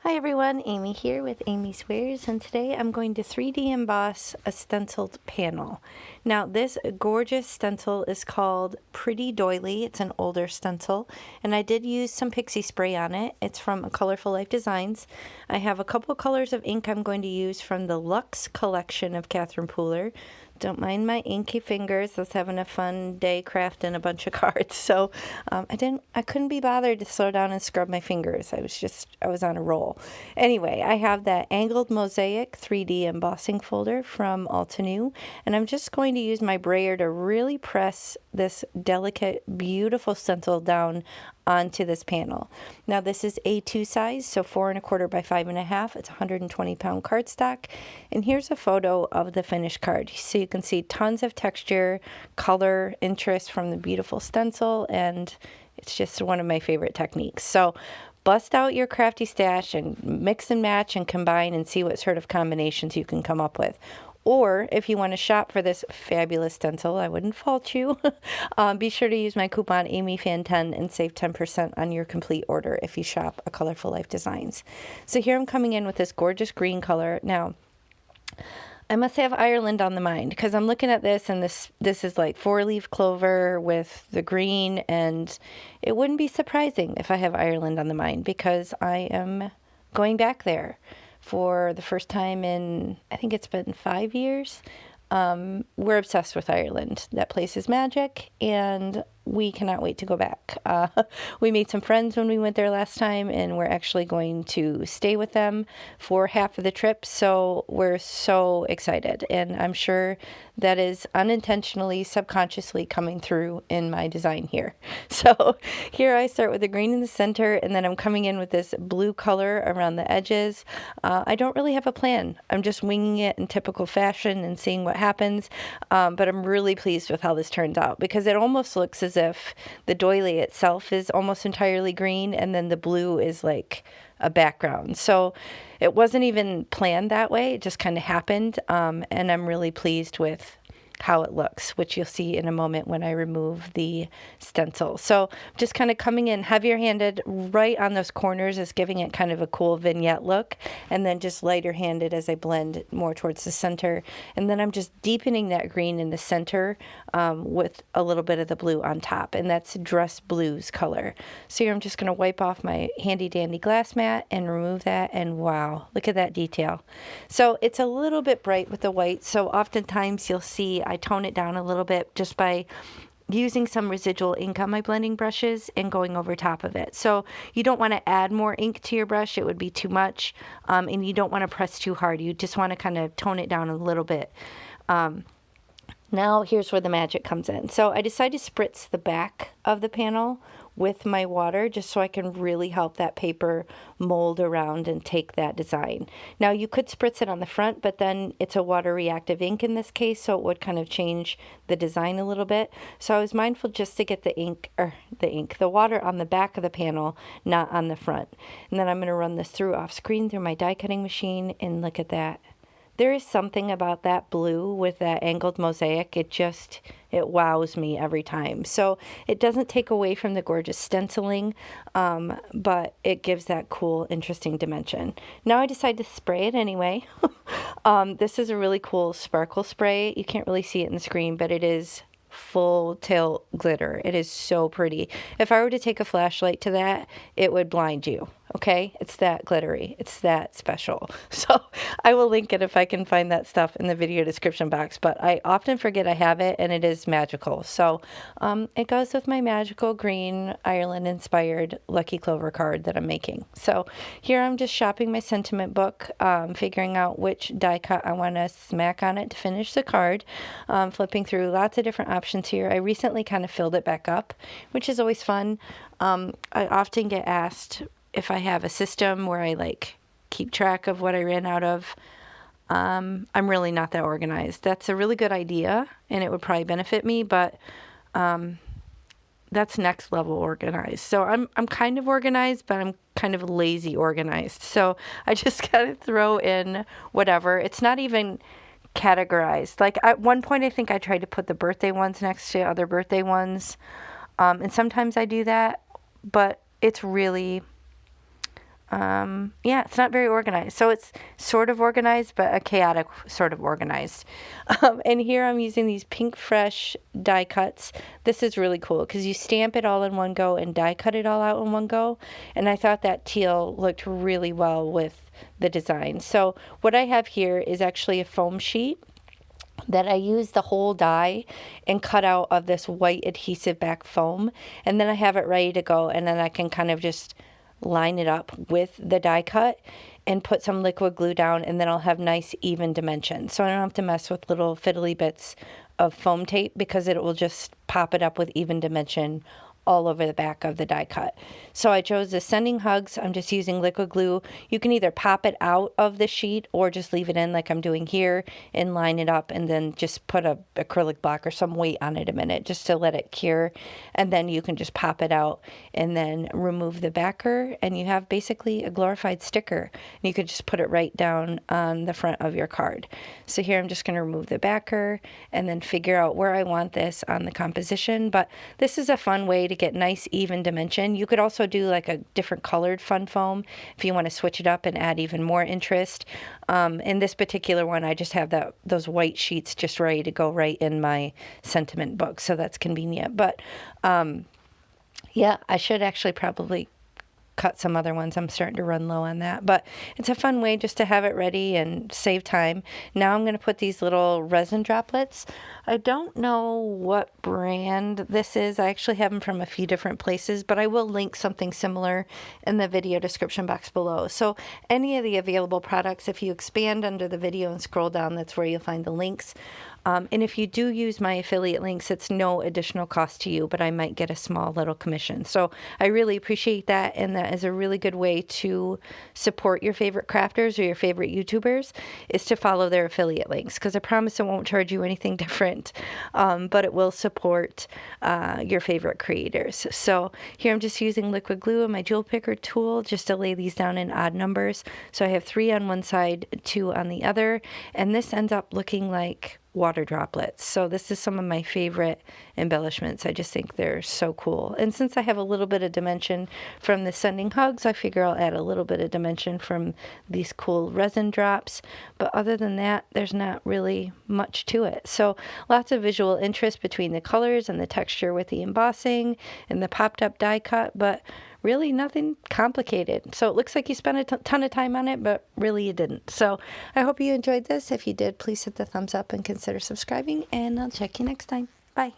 Hi everyone, Amy here with Amy Swears, and today I'm going to 3D emboss a stenciled panel. Now this gorgeous stencil is called Pretty Doily. It's an older stencil, and I did use some pixie spray on it. It's from Colorful Life Designs. I have a couple colors of ink I'm going to use from the Luxe collection of Catherine Pooler. Don't mind my inky fingers. I was having a fun day crafting a bunch of cards, so I couldn't be bothered to slow down and scrub my fingers. I was on a roll. Anyway, I have that angled mosaic 3D embossing folder from Altenew, and I'm just going to use my brayer to really press this delicate, beautiful stencil down onto this panel. Now this is A2 size, so 4 1/4 by 5 1/2. It's 120-pound cardstock, and here's a photo of the finished card. So you can see tons of texture, color, interest from the beautiful stencil, and it's just one of my favorite techniques. So bust out your crafty stash and mix and match and combine and see what sort of combinations you can come up with. Or if you want to shop for this fabulous stencil, I wouldn't fault you. Be sure to use my coupon AmyFan10 and save 10% on your complete order if you shop a Colorful Life Designs. So here I'm coming in with this gorgeous green color. Now, I must have Ireland on the mind because I'm looking at this, and this is like 4-leaf clover with the green, and it wouldn't be surprising if I have Ireland on the mind because I am going back there for the first time in, I think it's been 5 years. We're obsessed with Ireland. That place is magic, and we cannot wait to go back. We made some friends when we went there last time, and we're actually going to stay with them for half of the trip, so we're so excited, and I'm sure that is unintentionally, subconsciously coming through in my design here. So here I start with the green in the center, and then I'm coming in with this blue color around the edges. I don't really have a plan. I'm just winging it in typical fashion and seeing what happens, but I'm really pleased with how this turns out because it almost looks as if the doily itself is almost entirely green, and then the blue is like a background. So it wasn't even planned that way. It just kind of happened, and I'm really pleased with how it looks, which you'll see in a moment when I remove the stencil. So just kind of coming in heavier handed right on those corners is giving it kind of a cool vignette look, and then just lighter handed as I blend more towards the center. And then I'm just deepening that green in the center with a little bit of the blue on top, and that's Dress Blues color. So here I'm just going to wipe off my handy dandy glass mat and remove that, and wow, look at that detail. So it's a little bit bright with the white, so oftentimes you'll see I tone it down a little bit just by using some residual ink on my blending brushes and going over top of it. So you don't want to add more ink to your brush. It would be too much, and you don't want to press too hard. You just want to kind of tone it down a little bit. Now here's where the magic comes in. So I decided to spritz the back of the panel with my water just so I can really help that paper mold around and take that design. Now you could spritz it on the front, but then it's a water reactive ink in this case, so it would kind of change the design a little bit. So I was mindful just to get the water on the back of the panel, not on the front. And then I'm going to run this through off screen through my die cutting machine, and look at that. There is something about that blue with that angled mosaic. It wows me every time. So it doesn't take away from the gorgeous stenciling, but it gives that cool, interesting dimension. Now I decide to spray it anyway. This is a really cool sparkle spray. You can't really see it in the screen, but it is full tilt glitter. It is so pretty. If I were to take a flashlight to that, it would blind you. Okay, it's that glittery. It's that special. So I will link it if I can find that stuff in the video description box, but I often forget I have it, and it is magical. So it goes with my magical green Ireland inspired Lucky Clover card that I'm making. So here I'm just shopping my sentiment book, figuring out which die cut I want to smack on it to finish the card, flipping through lots of different options here. I recently kind of filled it back up, which is always fun. I often get asked if I have a system where I like keep track of what I ran out of. I'm really not that organized. That's a really good idea, and it would probably benefit me, but that's next level organized. So I'm kind of organized, but I'm kind of lazy organized. So I just gotta throw in whatever. It's not even categorized. Like at one point, I think I tried to put the birthday ones next to other birthday ones, and sometimes I do that, but it's really Yeah, it's not very organized. So it's sort of organized, but a chaotic sort of organized. And here I'm using these Pink Fresh die cuts. This is really cool because you stamp it all in one go and die cut it all out in one go. And I thought that teal looked really well with the design. So what I have here is actually a foam sheet that I use the whole die and cut out of this white adhesive back foam. And then I have it ready to go, and then I can kind of just line it up with the die cut and put some liquid glue down, and then I'll have nice even dimensions. So I don't have to mess with little fiddly bits of foam tape because it will just pop it up with even dimension all over the back of the die cut. So I chose the Sending Hugs. I'm just using liquid glue. You can either pop it out of the sheet or just leave it in like I'm doing here and line it up, and then just put a acrylic block or some weight on it a minute just to let it cure. And then you can just pop it out and then remove the backer, and you have basically a glorified sticker. And you could just put it right down on the front of your card. So here I'm just going to remove the backer and then figure out where I want this on the composition. But this is a fun way to get nice even dimension. You could also do like a different colored fun foam if you want to switch it up and add even more interest. In this particular one, I just have those white sheets just ready to go right in my sentiment book, so that's convenient. But yeah, I should actually probably cut some other ones. I'm starting to run low on that, but it's a fun way just to have it ready and save time. Now I'm going to put these little resin droplets. I don't know what brand this is. I actually have them from a few different places, but I will link something similar in the video description box below. So any of the available products, if you expand under the video and scroll down, that's where you'll find the links. And if you do use my affiliate links, it's no additional cost to you, but I might get a small little commission. So I really appreciate that, and that is a really good way to support your favorite crafters or your favorite YouTubers, is to follow their affiliate links, because I promise it won't charge you anything different, but it will support your favorite creators. So here I'm just using liquid glue and my jewel picker tool just to lay these down in odd numbers. So I have 3 on one side, 2 on the other, and this ends up looking like water droplets. So this is some of my favorite embellishments. I just think they're so cool. And since I have a little bit of dimension from the Sending Hugs, I figure I'll add a little bit of dimension from these cool resin drops. But other than that, there's not really much to it. So lots of visual interest between the colors and the texture with the embossing and the popped up die cut, but really nothing complicated. So it looks like you spent a ton of time on it, but really you didn't. So I hope you enjoyed this. If you did, please hit the thumbs up and consider subscribing, and I'll check you next time. Bye.